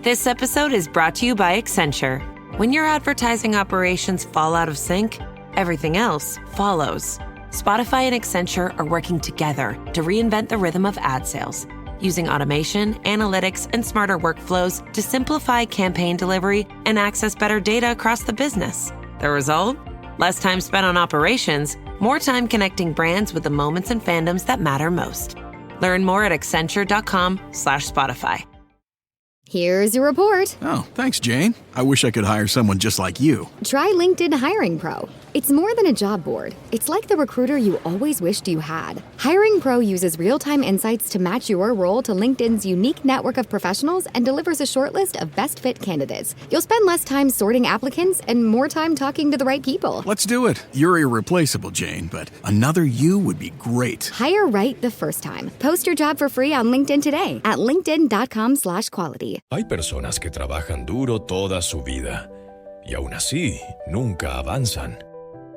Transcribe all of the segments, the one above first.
This episode is brought to you by Accenture. When your advertising operations fall out of sync, everything else follows. Spotify and Accenture are working together to reinvent the rhythm of ad sales, using automation, analytics, and smarter workflows to simplify campaign delivery and access better data across the business. The result? Less time spent on operations, more time connecting brands with the moments and fandoms that matter most. Learn more at accenture.com/Spotify. Here's your report. Oh, thanks, Jane. I wish I could hire someone just like you. Try LinkedIn Hiring Pro. It's more than a job board. It's like the recruiter you always wished you had. Hiring Pro uses real-time insights to match your role to LinkedIn's unique network of professionals and delivers a short list of best fit candidates. You'll spend less time sorting applicants and more time talking to the right people. Let's do it. You're irreplaceable, Jane, but another you would be great. Hire right the first time. Post your job for free on LinkedIn today at linkedin.com/quality. Hay personas que trabajan duro toda su vida y aún así nunca avanzan.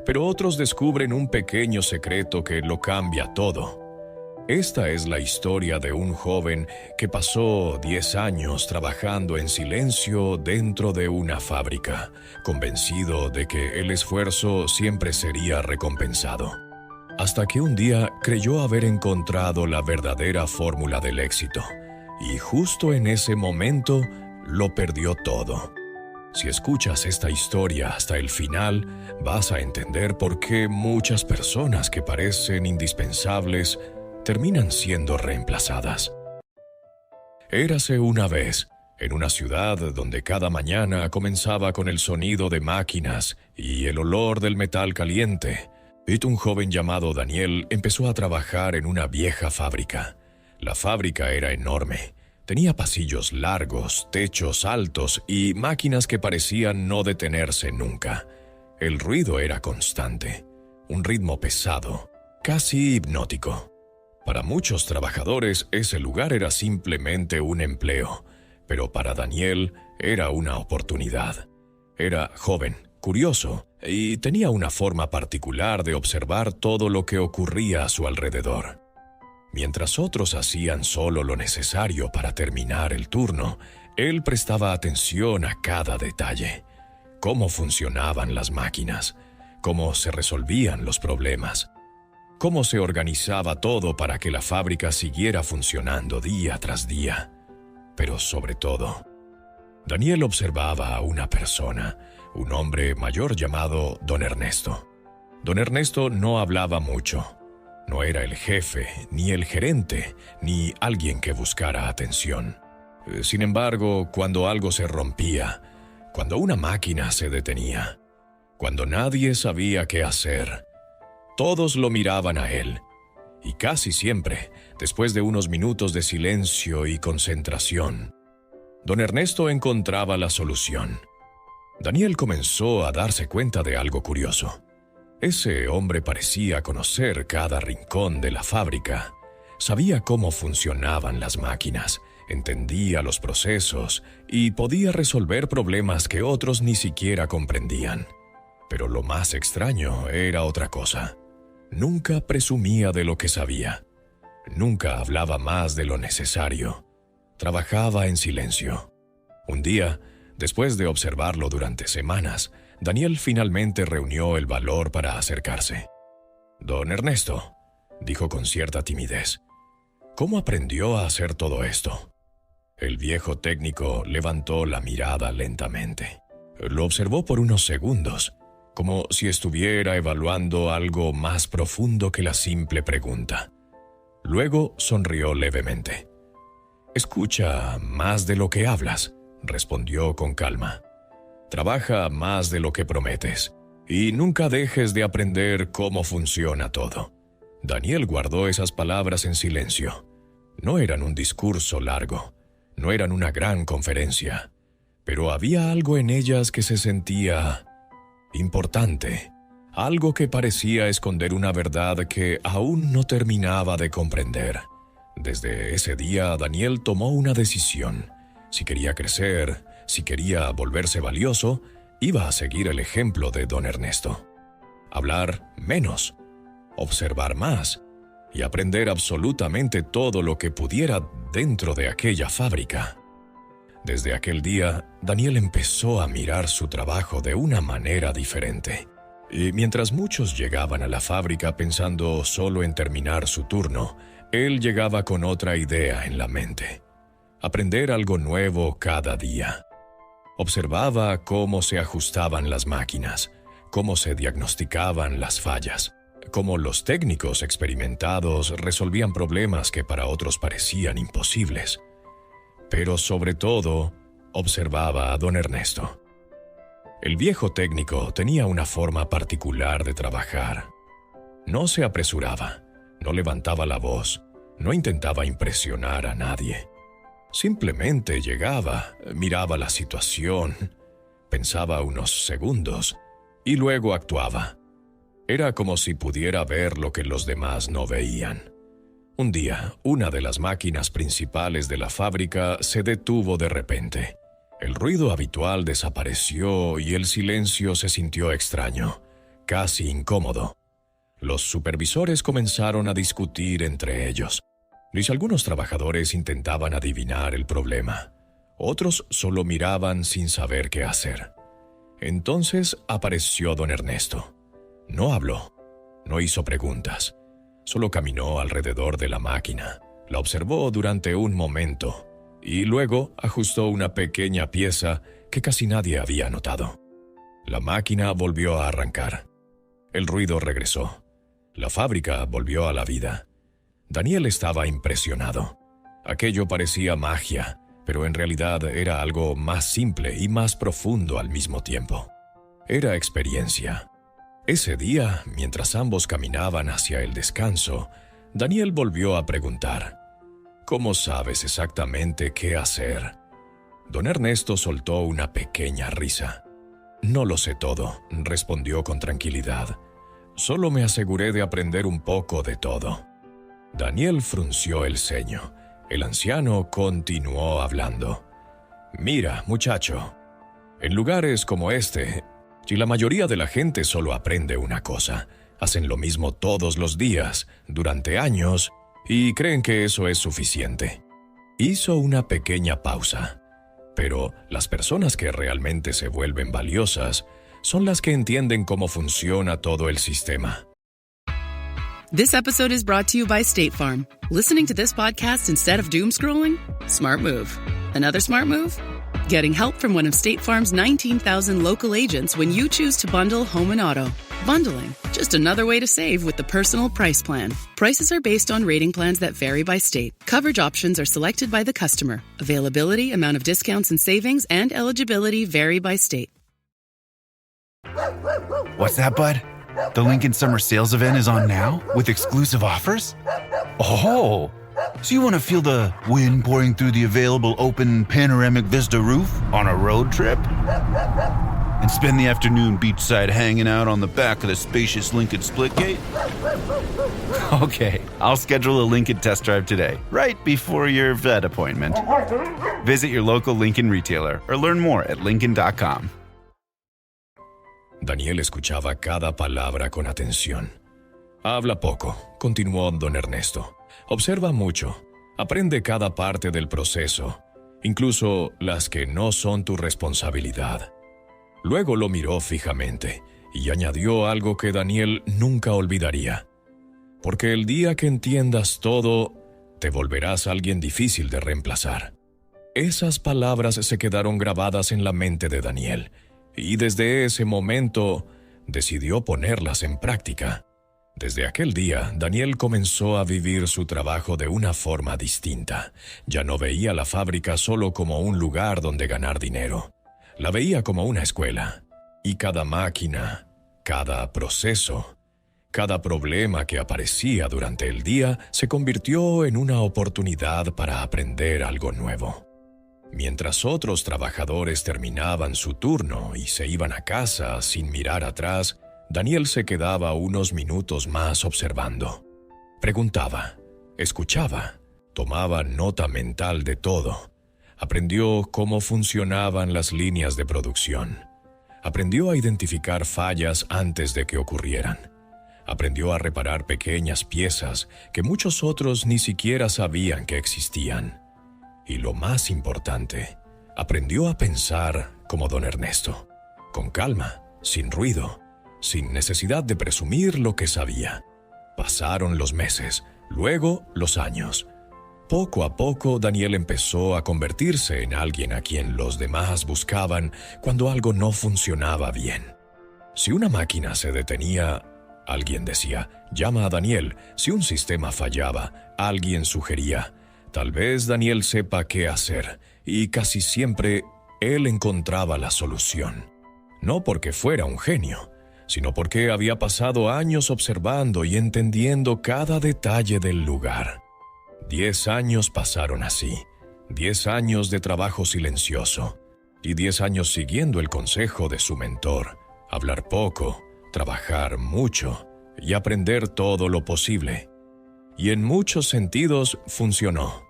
Pero otros descubren un pequeño secreto que lo cambia todo. Esta es la historia de un joven que pasó 10 años trabajando en silencio dentro de una fábrica, convencido de que el esfuerzo siempre sería recompensado. Hasta que un día creyó haber encontrado la verdadera fórmula del éxito. Y justo en ese momento lo perdió todo. Si escuchas esta historia hasta el final, vas a entender por qué muchas personas que parecen indispensables terminan siendo reemplazadas. Érase una vez, en una ciudad donde cada mañana comenzaba con el sonido de máquinas y el olor del metal caliente, un joven llamado Daniel empezó a trabajar en una vieja fábrica. La fábrica era enorme. Tenía pasillos largos, techos altos y máquinas que parecían no detenerse nunca. El ruido era constante, un ritmo pesado, casi hipnótico. Para muchos trabajadores ese lugar era simplemente un empleo, pero para Daniel era una oportunidad. Era joven, curioso y tenía una forma particular de observar todo lo que ocurría a su alrededor. Mientras otros hacían solo lo necesario para terminar el turno, él prestaba atención a cada detalle. Cómo funcionaban las máquinas, cómo se resolvían los problemas, cómo se organizaba todo para que la fábrica siguiera funcionando día tras día. Pero sobre todo, Daniel observaba a una persona, un hombre mayor llamado Don Ernesto. Don Ernesto no hablaba mucho. No era el jefe, ni el gerente, ni alguien que buscara atención. Sin embargo, cuando algo se rompía, cuando una máquina se detenía, cuando nadie sabía qué hacer, todos lo miraban a él. Y casi siempre, después de unos minutos de silencio y concentración, Don Ernesto encontraba la solución. Daniel comenzó a darse cuenta de algo curioso. Ese hombre parecía conocer cada rincón de la fábrica. Sabía cómo funcionaban las máquinas, entendía los procesos y podía resolver problemas que otros ni siquiera comprendían. Pero lo más extraño era otra cosa. Nunca presumía de lo que sabía. Nunca hablaba más de lo necesario. Trabajaba en silencio. Un día, después de observarlo durante semanas, Daniel finalmente reunió el valor para acercarse. «Don Ernesto», dijo con cierta timidez, «¿cómo aprendió a hacer todo esto?» El viejo técnico levantó la mirada lentamente. Lo observó por unos segundos, como si estuviera evaluando algo más profundo que la simple pregunta. Luego sonrió levemente. «Escucha más de lo que hablas», respondió con calma. «Trabaja más de lo que prometes y nunca dejes de aprender cómo funciona todo». Daniel guardó esas palabras en silencio. No eran un discurso largo, no eran una gran conferencia, pero había algo en ellas que se sentía importante, algo que parecía esconder una verdad que aún no terminaba de comprender. Desde ese día, Daniel tomó una decisión. Si quería crecer, si quería volverse valioso, iba a seguir el ejemplo de Don Ernesto. Hablar menos, observar más y aprender absolutamente todo lo que pudiera dentro de aquella fábrica. Desde aquel día, Daniel empezó a mirar su trabajo de una manera diferente. Y mientras muchos llegaban a la fábrica pensando solo en terminar su turno, él llegaba con otra idea en la mente: aprender algo nuevo cada día. Observaba cómo se ajustaban las máquinas, cómo se diagnosticaban las fallas, cómo los técnicos experimentados resolvían problemas que para otros parecían imposibles. Pero sobre todo, observaba a don Ernesto. El viejo técnico tenía una forma particular de trabajar. No se apresuraba, no levantaba la voz, no intentaba impresionar a nadie. Simplemente llegaba, miraba la situación, pensaba unos segundos y luego actuaba. Era como si pudiera ver lo que los demás no veían. Un día, una de las máquinas principales de la fábrica se detuvo de repente. El ruido habitual desapareció y el silencio se sintió extraño, casi incómodo. Los supervisores comenzaron a discutir entre ellos. Algunos trabajadores intentaban adivinar el problema. Otros solo miraban sin saber qué hacer. Entonces apareció don Ernesto. No habló, no hizo preguntas. Solo caminó alrededor de la máquina, la observó durante un momento y luego ajustó una pequeña pieza que casi nadie había notado. La máquina volvió a arrancar. El ruido regresó. La fábrica volvió a la vida. Daniel estaba impresionado. Aquello parecía magia, pero en realidad era algo más simple y más profundo al mismo tiempo. Era experiencia. Ese día, mientras ambos caminaban hacia el descanso, Daniel volvió a preguntar: ¿cómo sabes exactamente qué hacer? Don Ernesto soltó una pequeña risa. No lo sé todo, respondió con tranquilidad. Solo me aseguré de aprender un poco de todo. Daniel frunció el ceño. El anciano continuó hablando. Mira, muchacho, en lugares como este, si la mayoría de la gente solo aprende una cosa, hacen lo mismo todos los días, durante años, y creen que eso es suficiente. Hizo una pequeña pausa. Pero las personas que realmente se vuelven valiosas son las que entienden cómo funciona todo el sistema. This episode is brought to you by State Farm. Listening to this podcast instead of doom scrolling? Smart move. Another smart move? Getting help from one of State Farm's 19,000 local agents when you choose to bundle home and auto. Bundling, just another way to save with the Personal Price Plan. Prices are based on rating plans that vary by state. Coverage options are selected by the customer. Availability, amount of discounts and savings, and eligibility vary by state. What's that, bud? The Lincoln Summer Sales Event is on now with exclusive offers? Oh, so you want to feel the wind pouring through the available open panoramic vista roof on a road trip? And spend the afternoon beachside hanging out on the back of the spacious Lincoln Splitgate? Okay, I'll schedule a Lincoln test drive today, right before your vet appointment. Visit your local Lincoln retailer or learn more at Lincoln.com. Daniel escuchaba cada palabra con atención. Habla poco, continuó don Ernesto. Observa mucho. Aprende cada parte del proceso, incluso las que no son tu responsabilidad. Luego lo miró fijamente y añadió algo que Daniel nunca olvidaría. Porque el día que entiendas todo, te volverás alguien difícil de reemplazar. Esas palabras se quedaron grabadas en la mente de Daniel, y desde ese momento decidió ponerlas en práctica. Desde aquel día, Daniel comenzó a vivir su trabajo de una forma distinta. Ya no veía la fábrica solo como un lugar donde ganar dinero. La veía como una escuela. Y cada máquina, cada proceso, cada problema que aparecía durante el día se convirtió en una oportunidad para aprender algo nuevo. Mientras otros trabajadores terminaban su turno y se iban a casa sin mirar atrás, Daniel se quedaba unos minutos más observando. Preguntaba, escuchaba, tomaba nota mental de todo. Aprendió cómo funcionaban las líneas de producción. Aprendió a identificar fallas antes de que ocurrieran. Aprendió a reparar pequeñas piezas que muchos otros ni siquiera sabían que existían. Y lo más importante, Aprendió a pensar como don Ernesto, con calma, sin ruido, sin necesidad de presumir lo que sabía. Pasaron los meses, luego los años. Poco a poco, Daniel empezó a convertirse en alguien a quien los demás buscaban cuando algo no funcionaba bien. Si una máquina se detenía, alguien decía, llama a Daniel. Si un sistema fallaba, alguien sugería, tal vez Daniel sepa qué hacer, y casi siempre él encontraba la solución. No porque fuera un genio, sino porque había pasado años observando y entendiendo cada detalle del lugar. 10 años pasaron así, 10 años de trabajo silencioso, y 10 años siguiendo el consejo de su mentor, hablar poco, trabajar mucho y aprender todo lo posible. Y en muchos sentidos funcionó.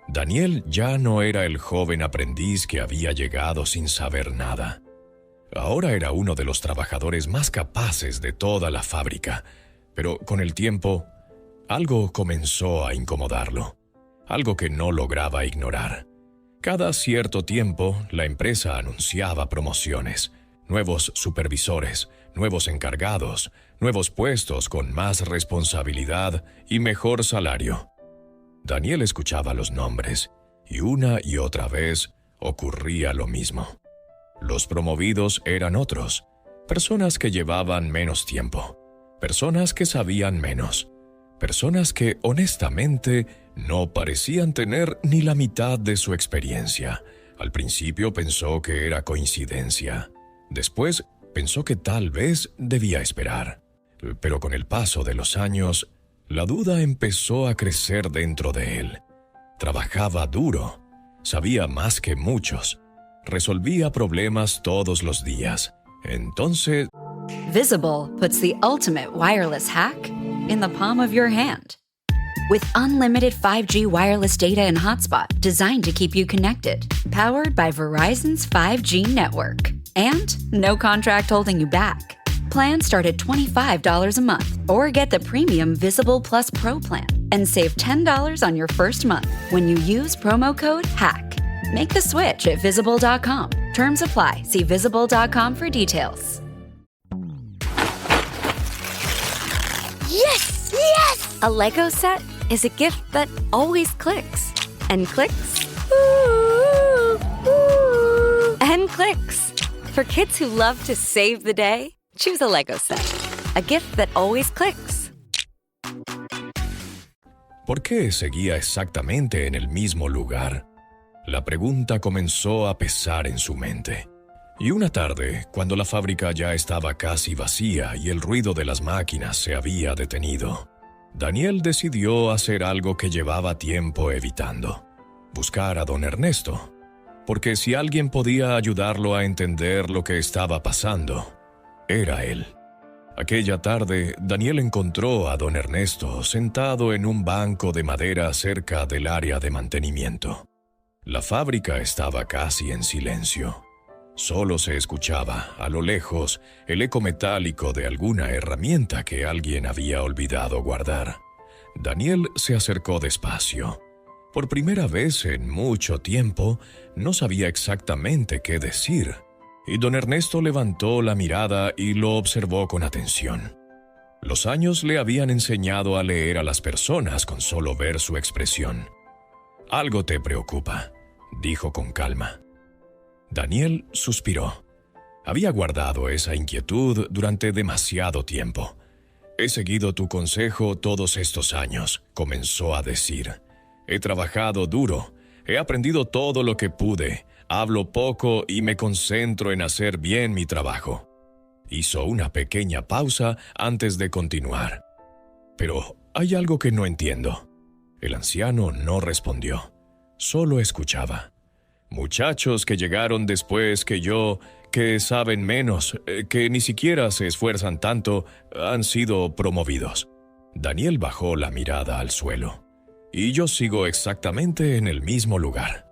Daniel ya no era el joven aprendiz que había llegado sin saber nada. Ahora era uno de los trabajadores más capaces de toda la fábrica, pero con el tiempo, algo comenzó a incomodarlo, algo que no lograba ignorar. Cada cierto tiempo, la empresa anunciaba promociones, nuevos supervisores, nuevos encargados, nuevos puestos con más responsabilidad y mejor salario. Daniel escuchaba los nombres, y una y otra vez ocurría lo mismo. Los promovidos eran otros, personas que llevaban menos tiempo, personas que sabían menos, personas que honestamente no parecían tener ni la mitad de su experiencia. Al principio pensó que era coincidencia. Después pensó que tal vez debía esperar. Pero con el paso de los años, la duda empezó a crecer dentro de él. Trabajaba duro, sabía más que muchos, resolvía problemas todos los días. Entonces, Visible puts the ultimate wireless hack in the palm of your hand. With unlimited 5G wireless data and hotspot designed to keep you connected, powered by Verizon's 5G network. And no contract holding you back. Plans start at $25 a month, or get the premium Visible Plus Pro plan and save $10 on your first month when you use promo code HACK. Make the switch at Visible.com. Terms apply. See Visible.com for details. Yes! Yes! A Lego set is a gift that always clicks. And clicks. Ooh, ooh, and clicks. For kids who love to save the day, choose a Lego set. A gift that always clicks. ¿por qué seguía exactamente en el mismo lugar? La pregunta comenzó a pesar en su mente. Y una tarde, cuando la fábrica ya estaba casi vacía y el ruido de las máquinas se había detenido, Daniel decidió hacer algo que llevaba tiempo evitando: buscar a don Ernesto. Porque si alguien podía ayudarlo a entender lo que estaba pasando, era él. Aquella tarde, Daniel encontró a don Ernesto sentado en un banco de madera cerca del área de mantenimiento. La fábrica estaba casi en silencio. Solo se escuchaba, a lo lejos, el eco metálico de alguna herramienta que alguien había olvidado guardar. Daniel se acercó despacio. Por primera vez en mucho tiempo, no sabía exactamente qué decir, y don Ernesto levantó la mirada y lo observó con atención. Los años le habían enseñado a leer a las personas con solo ver su expresión. «Algo te preocupa», dijo con calma. Daniel suspiró. Había guardado esa inquietud durante demasiado tiempo. «He seguido tu consejo todos estos años», comenzó a decir. «He trabajado duro, he aprendido todo lo que pude, hablo poco y me concentro en hacer bien mi trabajo». Hizo una pequeña pausa antes de continuar. «Pero hay algo que no entiendo». El anciano no respondió, solo escuchaba. «Muchachos que llegaron después que yo, que saben menos, que ni siquiera se esfuerzan tanto, han sido promovidos». Daniel bajó la mirada al suelo. «Y yo sigo exactamente en el mismo lugar».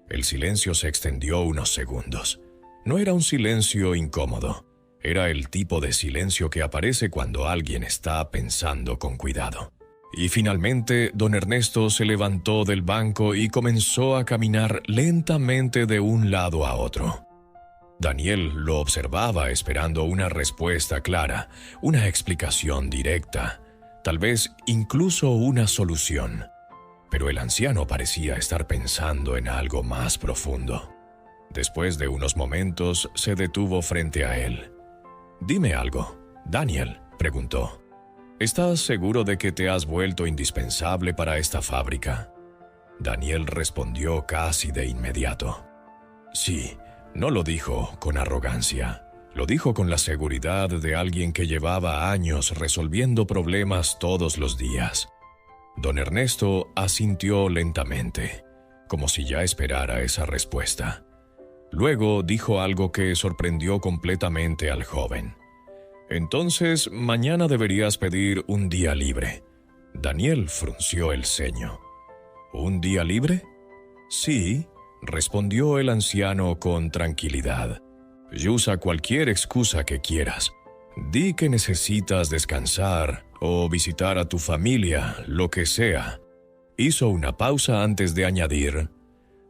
El silencio se extendió unos segundos. No era un silencio incómodo. Era el tipo de silencio que aparece cuando alguien está pensando con cuidado. Y finalmente, don Ernesto se levantó del banco y comenzó a caminar lentamente de un lado a otro. Daniel lo observaba esperando una respuesta clara, una explicación directa, tal vez incluso una solución. Pero el anciano parecía estar pensando en algo más profundo. Después de unos momentos, se detuvo frente a él. «Dime algo, Daniel», preguntó. «¿Estás seguro de que te has vuelto indispensable para esta fábrica?» Daniel respondió casi de inmediato. «Sí». No lo dijo con arrogancia, lo dijo con la seguridad de alguien que llevaba años resolviendo problemas todos los días. Don Ernesto asintió lentamente, como si ya esperara esa respuesta. Luego dijo algo que sorprendió completamente al joven. «Entonces, mañana deberías pedir un día libre». Daniel frunció el ceño. «¿Un día libre?» «Sí», respondió el anciano con tranquilidad. «Y usa cualquier excusa que quieras. Di que necesitas descansar o visitar a tu familia, lo que sea». Hizo una pausa antes de añadir: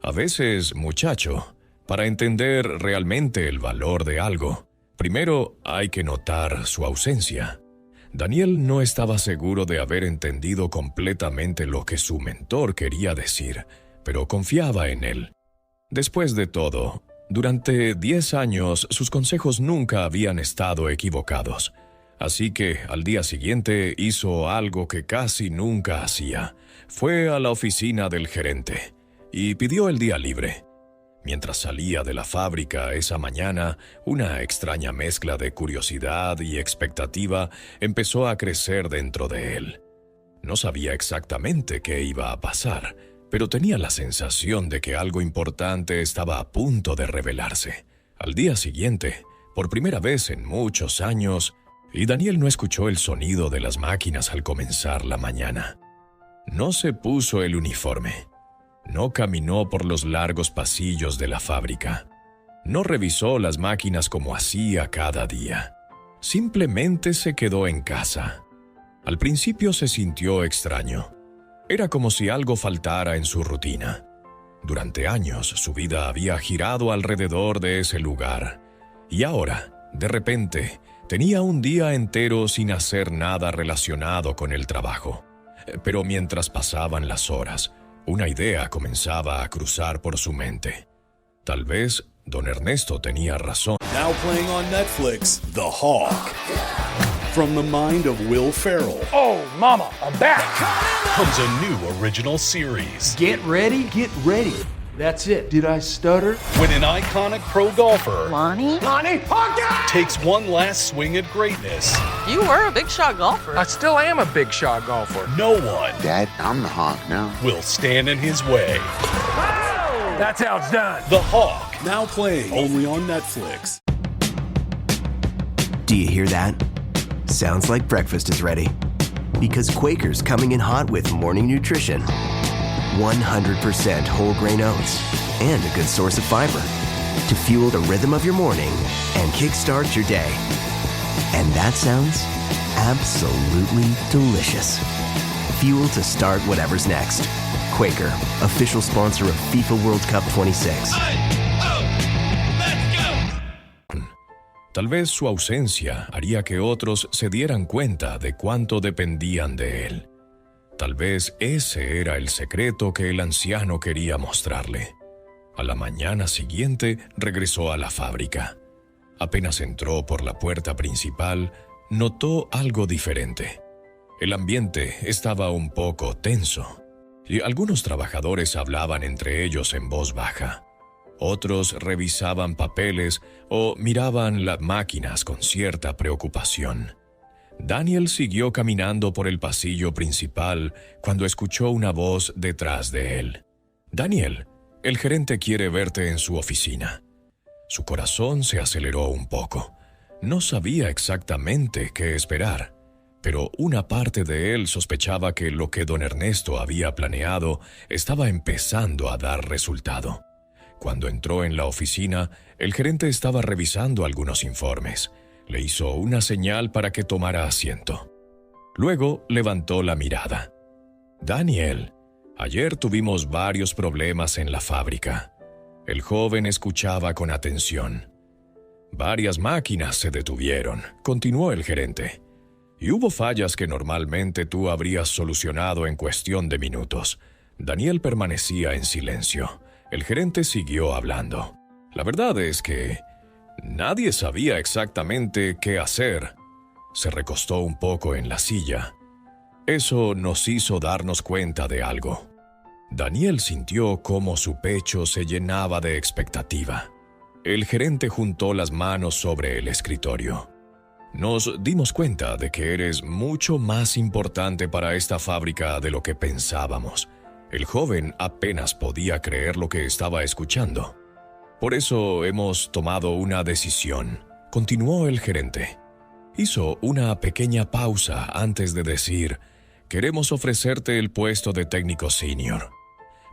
«A veces, muchacho, para entender realmente el valor de algo, primero hay que notar su ausencia». Daniel no estaba seguro de haber entendido completamente lo que su mentor quería decir, pero confiaba en él. Después de todo, durante 10 años sus consejos nunca habían estado equivocados. Así que al día siguiente hizo algo que casi nunca hacía. Fue a la oficina del gerente y pidió el día libre. Mientras salía de la fábrica esa mañana, una extraña mezcla de curiosidad y expectativa empezó a crecer dentro de él. No sabía exactamente qué iba a pasar, pero tenía la sensación de que algo importante estaba a punto de revelarse. Al día siguiente, por primera vez en muchos años, y Daniel no escuchó el sonido de las máquinas al comenzar la mañana. No se puso el uniforme. No caminó por los largos pasillos de la fábrica. No revisó las máquinas como hacía cada día. Simplemente se quedó en casa. Al principio se sintió extraño. Era como si algo faltara en su rutina. Durante años su vida había girado alrededor de ese lugar. Y ahora, de repente, tenía un día entero sin hacer nada relacionado con el trabajo. Pero mientras pasaban las horas, una idea comenzaba a cruzar por su mente. Tal vez don Ernesto tenía razón. Now playing on Netflix, The Hawk. From the mind of Will Ferrell. Oh, mama, I'm back. Comes a new original series. Get ready, get ready. That's it. Did I stutter? When an iconic pro golfer Lonnie, Hawkeye! takes one last swing at greatness. You were a big shot golfer. I still am a big shot golfer. No one, Dad, I'm the Hawk now, will stand in his way. That's how it's done. The Hawk. Now playing only on Netflix. Do you hear that? Sounds like breakfast is ready. Because Quaker's coming in hot with morning nutrition. 100% whole grain oats and a good source of fiber to fuel the rhythm of your morning and kickstart your day. And that sounds absolutely delicious. Fuel to start whatever's next. Quaker, official sponsor of FIFA World Cup 26. Tal vez su ausencia haría que otros se dieran cuenta de cuánto dependían de él. Tal vez ese era el secreto que el anciano quería mostrarle. A la mañana siguiente regresó a la fábrica. Apenas entró por la puerta principal, notó algo diferente. El ambiente estaba un poco tenso, y algunos trabajadores hablaban entre ellos en voz baja. Otros revisaban papeles o miraban las máquinas con cierta preocupación. Daniel siguió caminando por el pasillo principal cuando escuchó una voz detrás de él. «Daniel, el gerente quiere verte en su oficina». Su corazón se aceleró un poco. No sabía exactamente qué esperar, pero una parte de él sospechaba que lo que don Ernesto había planeado estaba empezando a dar resultado. Cuando entró en la oficina, el gerente estaba revisando algunos informes. Le hizo una señal para que tomara asiento. Luego levantó la mirada. «Daniel, ayer tuvimos varios problemas en la fábrica». El joven escuchaba con atención. «Varias máquinas se detuvieron», continuó el gerente. «Y hubo fallas que normalmente tú habrías solucionado en cuestión de minutos». Daniel permanecía en silencio. El gerente siguió hablando. «La verdad es que nadie sabía exactamente qué hacer». Se recostó un poco en la silla. Eso nos hizo darnos cuenta de algo. Daniel sintió cómo su pecho se llenaba de expectativa. El gerente juntó las manos sobre el escritorio. «Nos dimos cuenta de que eres mucho más importante para esta fábrica de lo que pensábamos». El joven apenas podía creer lo que estaba escuchando. «Por eso hemos tomado una decisión», continuó el gerente. Hizo una pequeña pausa antes de decir: «Queremos ofrecerte el puesto de técnico senior».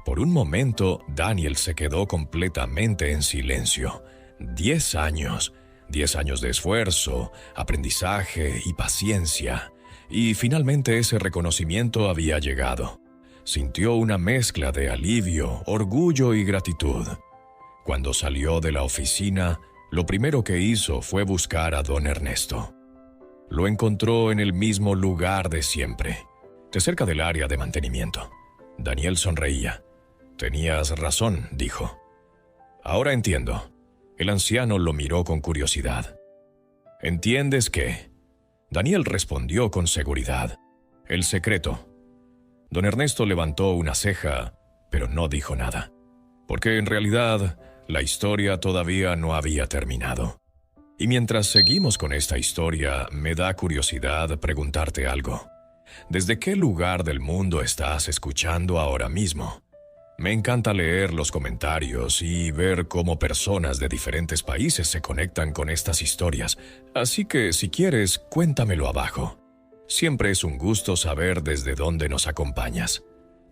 Por un momento, Daniel se quedó completamente en silencio. 10 años. 10 años de esfuerzo, aprendizaje y paciencia. Y finalmente ese reconocimiento había llegado. Sintió una mezcla de alivio, orgullo y gratitud. Cuando salió de la oficina, lo primero que hizo fue buscar a don Ernesto. Lo encontró en el mismo lugar de siempre, de cerca del área de mantenimiento. Daniel sonreía. «Tenías razón», dijo. «Ahora entiendo». El anciano lo miró con curiosidad. «¿Entiendes qué?». Daniel respondió con seguridad. «El secreto». Don Ernesto levantó una ceja, pero no dijo nada, porque en realidad la historia todavía no había terminado. Y mientras seguimos con esta historia, me da curiosidad preguntarte algo. ¿Desde qué lugar del mundo estás escuchando ahora mismo? Me encanta leer los comentarios y ver cómo personas de diferentes países se conectan con estas historias, así que si quieres, cuéntamelo abajo. Siempre es un gusto saber desde dónde nos acompañas.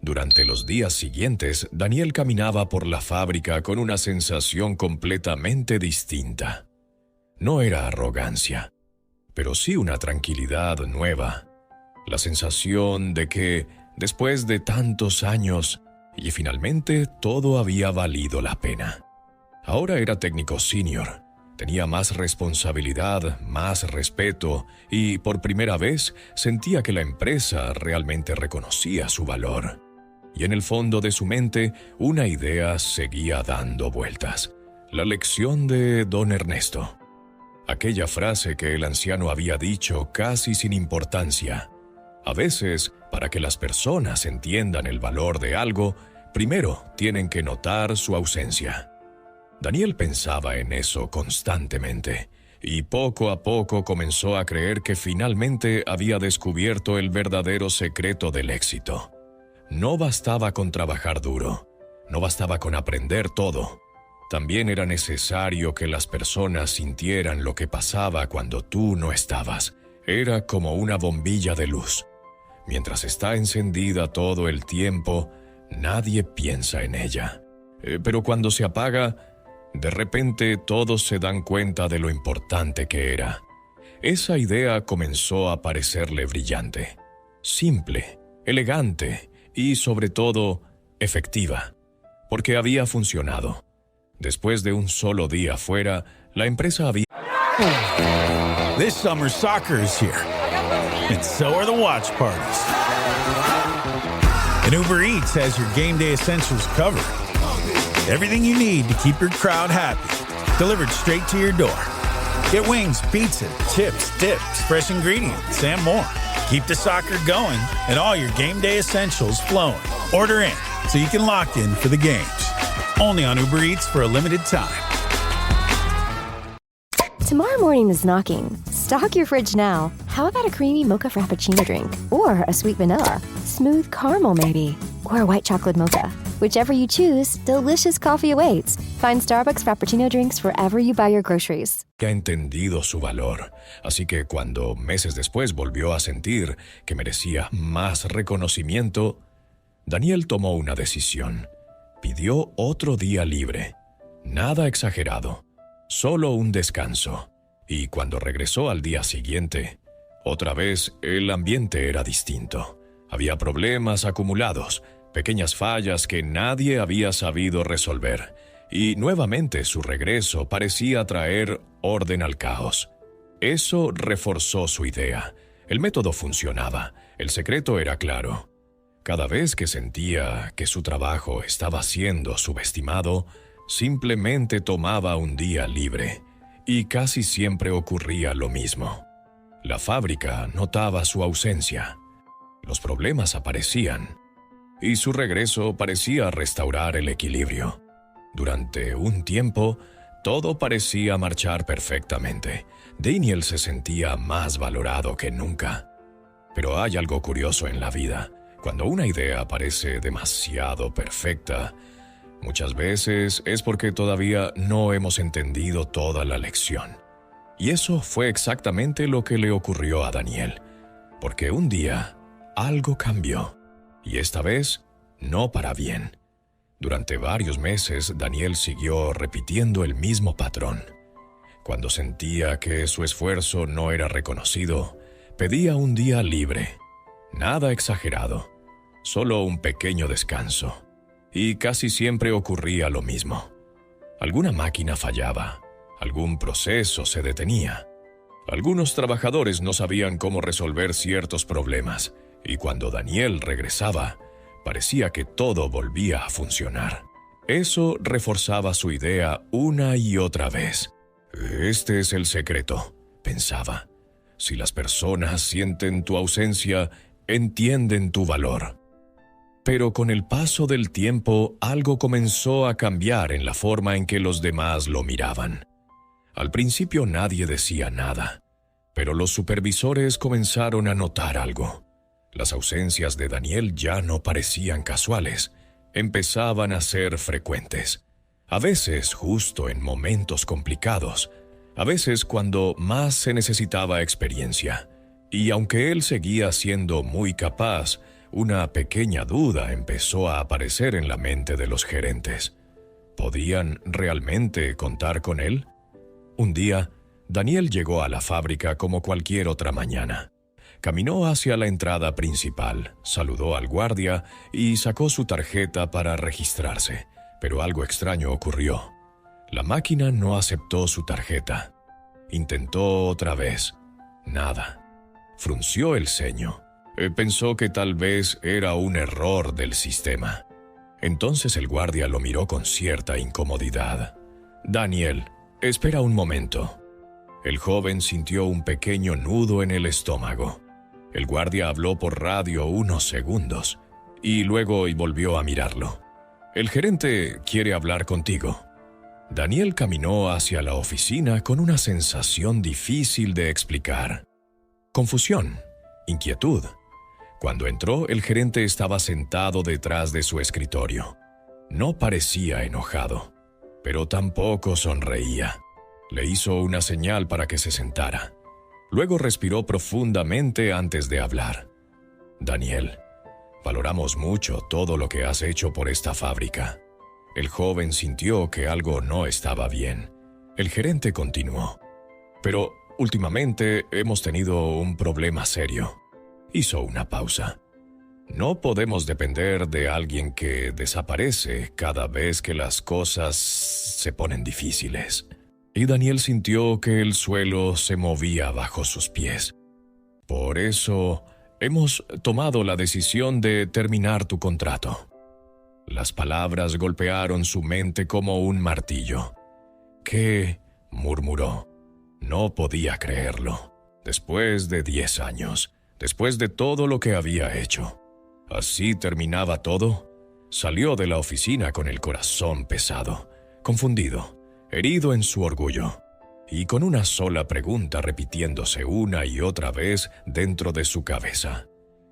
Durante los días siguientes, Daniel caminaba por la fábrica con una sensación completamente distinta. No era arrogancia, pero sí una tranquilidad nueva. La sensación de que, después de tantos años, y finalmente todo había valido la pena. Ahora era técnico senior. Tenía más responsabilidad, más respeto y, por primera vez, sentía que la empresa realmente reconocía su valor. Y en el fondo de su mente, una idea seguía dando vueltas. La lección de don Ernesto. Aquella frase que el anciano había dicho casi sin importancia. A veces, para que las personas entiendan el valor de algo, primero tienen que notar su ausencia. Daniel pensaba en eso constantemente, y poco a poco comenzó a creer que finalmente había descubierto el verdadero secreto del éxito. No bastaba con trabajar duro, no bastaba con aprender todo. También era necesario que las personas sintieran lo que pasaba cuando tú no estabas. Era como una bombilla de luz. Mientras está encendida todo el tiempo, nadie piensa en ella. Pero cuando se apaga, de repente todos se dan cuenta de lo importante que era. Esa idea comenzó a parecerle brillante, simple, elegante y, sobre todo, efectiva, porque había funcionado. Después de un solo día fuera, la empresa había... This summer, soccer is here, and so are the watch parties. And Uber Eats has your game day essentials covered. Everything you need to keep your crowd happy, delivered straight to your door. Get wings, pizza, chips, dips, fresh ingredients, and more. Keep the soccer going and all your game day essentials flowing. Order in so you can lock in for the games. Only on Uber Eats for a limited time. Tomorrow morning is knocking. Stock your fridge now. How about a creamy mocha frappuccino drink? Or a sweet vanilla? Smooth caramel maybe? Or a white chocolate mocha? Whichever you choose, delicious coffee awaits. Find Starbucks Frappuccino drinks wherever you buy your groceries. Ha entendido su valor, así que cuando meses después volvió a sentir que merecía más reconocimiento, Daniel tomó una decisión. Pidió otro día libre. Nada exagerado, solo un descanso. Y cuando regresó al día siguiente, Otra vez, el ambiente era distinto. Había problemas acumulados, pequeñas fallas que nadie había sabido resolver, y nuevamente su regreso parecía traer orden al caos. Eso reforzó su idea. El método funcionaba, el secreto era claro. Cada vez que sentía que su trabajo estaba siendo subestimado, simplemente tomaba un día libre, y casi siempre ocurría lo mismo. La fábrica notaba su ausencia. Los problemas aparecían, y su regreso parecía restaurar el equilibrio. Durante un tiempo, todo parecía marchar perfectamente. Daniel se sentía más valorado que nunca. Pero hay algo curioso en la vida. Cuando una idea parece demasiado perfecta, muchas veces es porque todavía no hemos entendido toda la lección. Y eso fue exactamente lo que le ocurrió a Daniel. Porque un día, algo cambió. Y esta vez, no para bien. Durante varios meses, Daniel siguió repitiendo el mismo patrón. Cuando sentía que su esfuerzo no era reconocido, pedía un día libre. Nada exagerado, solo un pequeño descanso. Y casi siempre ocurría lo mismo. Alguna máquina fallaba, algún proceso se detenía. Algunos trabajadores no sabían cómo resolver ciertos problemas, y cuando Daniel regresaba, parecía que todo volvía a funcionar. Eso reforzaba su idea una y otra vez. Este es el secreto, pensaba. Si las personas sienten tu ausencia, entienden tu valor. Pero con el paso del tiempo, algo comenzó a cambiar en la forma en que los demás lo miraban. Al principio nadie decía nada, pero los supervisores comenzaron a notar algo. Las ausencias de Daniel ya no parecían casuales, empezaban a ser frecuentes. A veces justo en momentos complicados, a veces cuando más se necesitaba experiencia. Y aunque él seguía siendo muy capaz, una pequeña duda empezó a aparecer en la mente de los gerentes. ¿Podían realmente contar con él? Un día, Daniel llegó a la fábrica como cualquier otra mañana. Caminó hacia la entrada principal, saludó al guardia y sacó su tarjeta para registrarse. Pero algo extraño ocurrió. La máquina no aceptó su tarjeta. Intentó otra vez. Nada. Frunció el ceño. Pensó que tal vez era un error del sistema. Entonces el guardia lo miró con cierta incomodidad. «Daniel, espera un momento». El joven sintió un pequeño nudo en el estómago. El guardia habló por radio unos segundos y luego volvió a mirarlo. «El gerente quiere hablar contigo». Daniel caminó hacia la oficina con una sensación difícil de explicar. Confusión, inquietud. Cuando entró, el gerente estaba sentado detrás de su escritorio. No parecía enojado, pero tampoco sonreía. Le hizo una señal para que se sentara. Luego respiró profundamente antes de hablar. «Daniel, valoramos mucho todo lo que has hecho por esta fábrica». El joven sintió que algo no estaba bien. El gerente continuó. «Pero últimamente hemos tenido un problema serio». Hizo una pausa. «No podemos depender de alguien que desaparece cada vez que las cosas se ponen difíciles». Y Daniel sintió que el suelo se movía bajo sus pies. «Por eso hemos tomado la decisión de terminar tu contrato». Las palabras golpearon su mente como un martillo. «¿Qué?», murmuró. No podía creerlo. Después de 10 años, después de todo lo que había hecho. ¿Así terminaba todo? Salió de la oficina con el corazón pesado, confundido, herido en su orgullo, y con una sola pregunta repitiéndose una y otra vez dentro de su cabeza.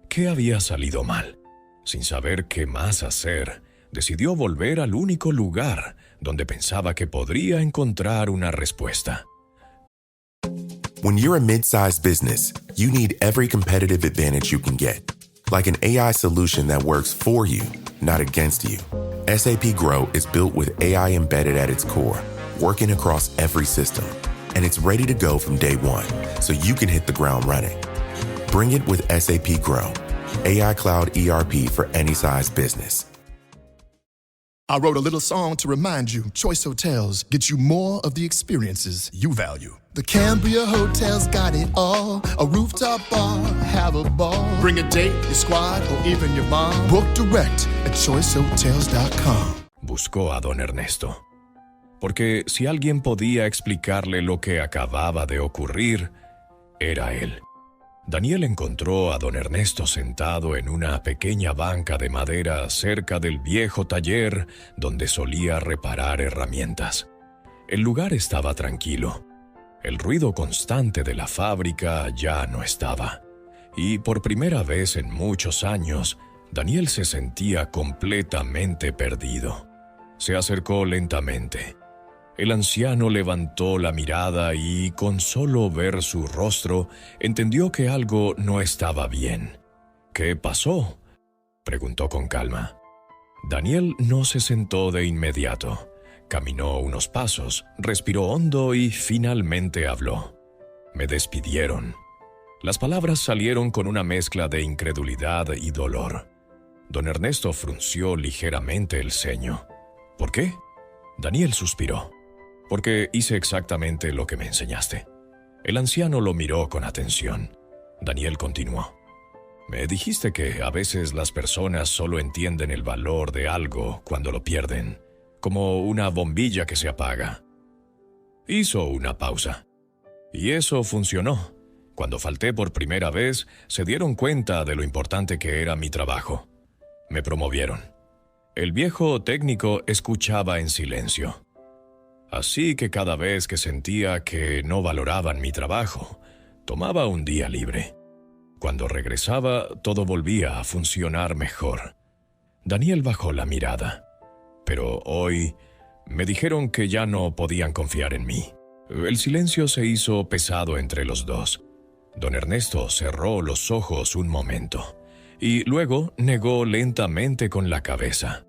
¿Qué había salido mal? Sin saber qué más hacer, decidió volver al único lugar donde pensaba que podría encontrar una respuesta. When you're a mid-sized business, you need every competitive advantage you can get. Like an AI solution that works for you, not against you. SAP Grow is built with AI embedded at its core, working across every system. And it's ready to go from day one, so you can hit the ground running. Bring it with SAP Grow, AI Cloud ERP for any size business. I wrote a little song to remind you, Choice Hotels get you more of the experiences you value. The Cambria Hotel's got it all. A rooftop bar, have a ball. Bring a date, your squad, or even your mom. Book direct at choicehotels.com. Buscó a don Ernesto. Porque si alguien podía explicarle lo que acababa de ocurrir, era él. Daniel encontró a don Ernesto sentado en una pequeña banca de madera cerca del viejo taller donde solía reparar herramientas. El lugar estaba tranquilo. El ruido constante de la fábrica ya no estaba. Y por primera vez en muchos años, Daniel se sentía completamente perdido. Se acercó lentamente. El anciano levantó la mirada y, con solo ver su rostro, entendió que algo no estaba bien. ¿Qué pasó?, preguntó con calma. Daniel no se sentó de inmediato. Caminó unos pasos, respiró hondo y finalmente habló. Me despidieron. Las palabras salieron con una mezcla de incredulidad y dolor. Don Ernesto frunció ligeramente el ceño. ¿Por qué? Daniel suspiró. Porque hice exactamente lo que me enseñaste. El anciano lo miró con atención. Daniel continuó. Me dijiste que a veces las personas solo entienden el valor de algo cuando lo pierden, como una bombilla que se apaga. Hizo una pausa. Y eso funcionó. Cuando falté por primera vez, se dieron cuenta de lo importante que era mi trabajo. Me promovieron. El viejo técnico escuchaba en silencio. Así que cada vez que sentía que no valoraban mi trabajo, tomaba un día libre. Cuando regresaba, todo volvía a funcionar mejor. Daniel bajó la mirada. Pero hoy me dijeron que ya no podían confiar en mí. El silencio se hizo pesado entre los dos. Don Ernesto cerró los ojos un momento y luego negó lentamente con la cabeza.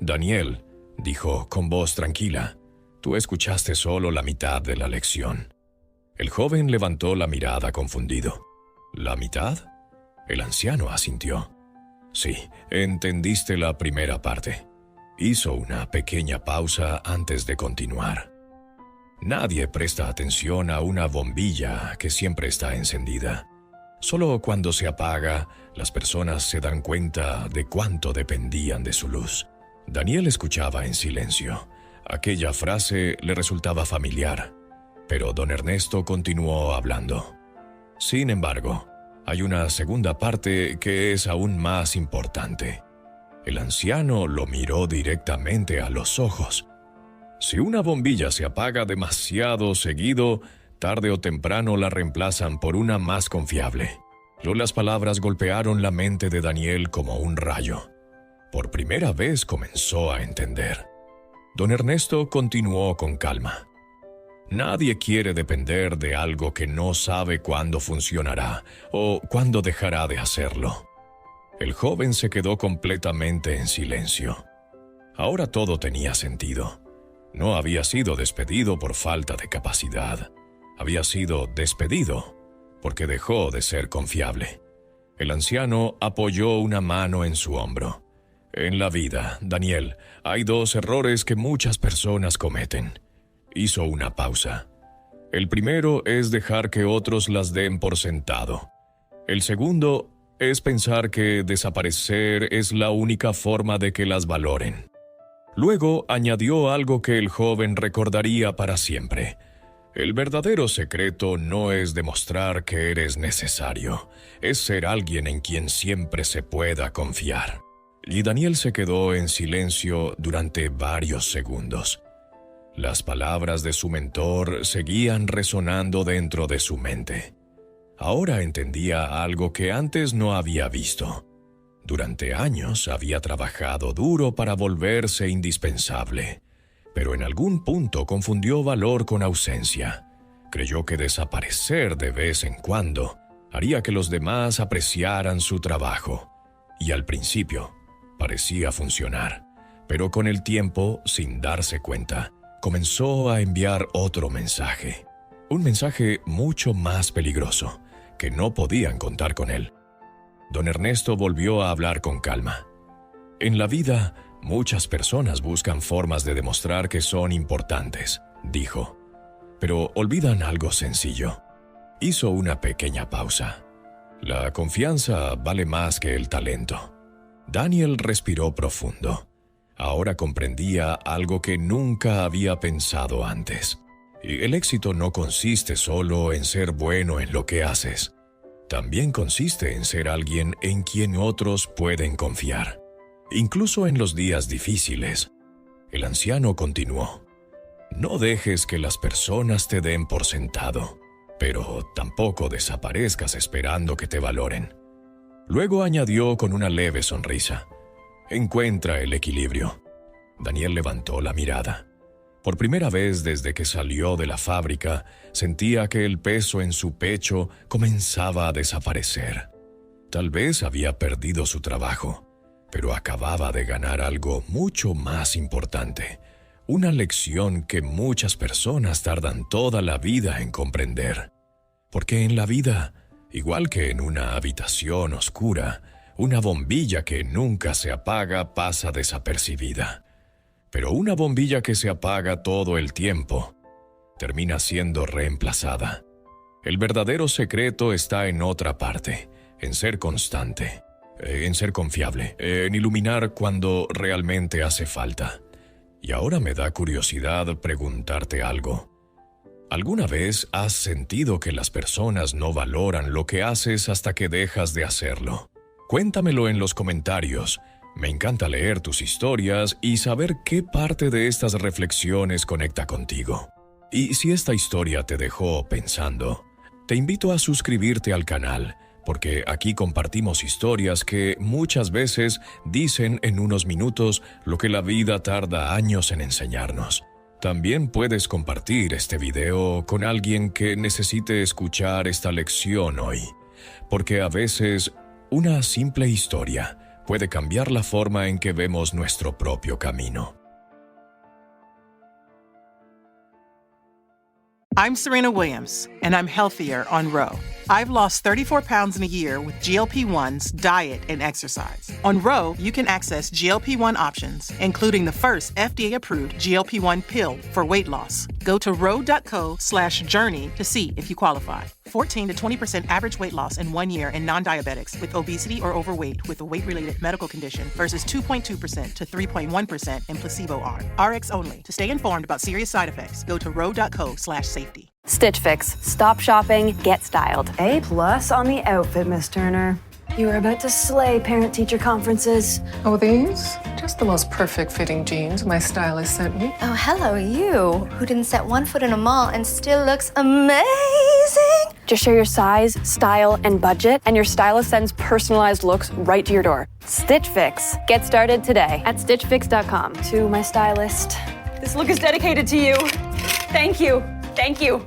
Daniel, dijo con voz tranquila, tú escuchaste solo la mitad de la lección. El joven levantó la mirada confundido. ¿La mitad? El anciano asintió. Sí, entendiste la primera parte. Hizo una pequeña pausa antes de continuar. Nadie presta atención a una bombilla que siempre está encendida. Solo cuando se apaga, las personas se dan cuenta de cuánto dependían de su luz. Daniel escuchaba en silencio. Aquella frase le resultaba familiar, pero don Ernesto continuó hablando. Sin embargo, hay una segunda parte que es aún más importante. El anciano lo miró directamente a los ojos. Si una bombilla se apaga demasiado seguido, tarde o temprano la reemplazan por una más confiable. Las palabras golpearon la mente de Daniel como un rayo. Por primera vez comenzó a entender. Don Ernesto continuó con calma. Nadie quiere depender de algo que no sabe cuándo funcionará o cuándo dejará de hacerlo. El joven se quedó completamente en silencio. Ahora todo tenía sentido. No había sido despedido por falta de capacidad. Había sido despedido porque dejó de ser confiable. El anciano apoyó una mano en su hombro. En la vida, Daniel, hay dos errores que muchas personas cometen. Hizo una pausa. El primero es dejar que otros las den por sentado. El segundo es pensar que desaparecer es la única forma de que las valoren. Luego añadió algo que el joven recordaría para siempre. El verdadero secreto no es demostrar que eres necesario, es ser alguien en quien siempre se pueda confiar. Y Daniel se quedó en silencio durante varios segundos. Las palabras de su mentor seguían resonando dentro de su mente. Ahora entendía algo que antes no había visto. Durante años había trabajado duro para volverse indispensable, pero en algún punto confundió valor con ausencia. Creyó que desaparecer de vez en cuando haría que los demás apreciaran su trabajo. Y al principio parecía funcionar, pero con el tiempo, sin darse cuenta, comenzó a enviar otro mensaje. Un mensaje mucho más peligroso. que no podían contar con él. Don Ernesto volvió a hablar con calma. En la vida, muchas personas buscan formas de demostrar que son importantes, dijo, pero olvidan algo sencillo. Hizo una pequeña pausa. La confianza vale más que el talento. Daniel respiró profundo. Ahora comprendía algo que nunca había pensado antes. Y el éxito no consiste solo en ser bueno en lo que haces. También consiste en ser alguien en quien otros pueden confiar. Incluso en los días difíciles. El anciano continuó. No dejes que las personas te den por sentado, pero tampoco desaparezcas esperando que te valoren. Luego añadió con una leve sonrisa. Encuentra el equilibrio. Daniel levantó la mirada. Por primera vez desde que salió de la fábrica, sentía que el peso en su pecho comenzaba a desaparecer. Tal vez había perdido su trabajo, pero acababa de ganar algo mucho más importante. Una lección que muchas personas tardan toda la vida en comprender. Porque en la vida, igual que en una habitación oscura, una bombilla que nunca se apaga pasa desapercibida. Pero una bombilla que se apaga todo el tiempo termina siendo reemplazada. El verdadero secreto está en otra parte, en ser constante, en ser confiable, en iluminar cuando realmente hace falta. Y ahora me da curiosidad preguntarte algo. ¿Alguna vez has sentido que las personas no valoran lo que haces hasta que dejas de hacerlo? Cuéntamelo en los comentarios. Me encanta leer tus historias y saber qué parte de estas reflexiones conecta contigo. Y si esta historia te dejó pensando, te invito a suscribirte al canal, porque aquí compartimos historias que muchas veces dicen en unos minutos lo que la vida tarda años en enseñarnos. También puedes compartir este video con alguien que necesite escuchar esta lección hoy, porque a veces una simple historia puede cambiar la forma en que vemos nuestro propio camino. I'm Serena Williams, and I'm healthier on Ro. I've lost 34 pounds in a year with GLP-1s, diet, and exercise. On Ro, you can access GLP-1 options, including the first FDA-approved GLP-1 pill for weight loss. Go to ro.co/journey to see if you qualify. 14 to 20% average weight loss in 1 year in non-diabetics with obesity or overweight with a weight-related medical condition versus 2.2% to 3.1% in placebo arm. RX only. To stay informed about serious side effects, go to ro.co/safety. Stitch Fix. Stop shopping, get styled. A+ on the outfit, Miss Turner. You are about to slay parent-teacher conferences. Oh, these? Just the most perfect fitting jeans my stylist sent me. Oh, hello, you, who didn't set one foot in a mall and still looks amazing. Just share your size, style, and budget, and your stylist sends personalized looks right to your door. Stitch Fix. Get started today at stitchfix.com. To my stylist, this look is dedicated to you. Thank you. Thank you.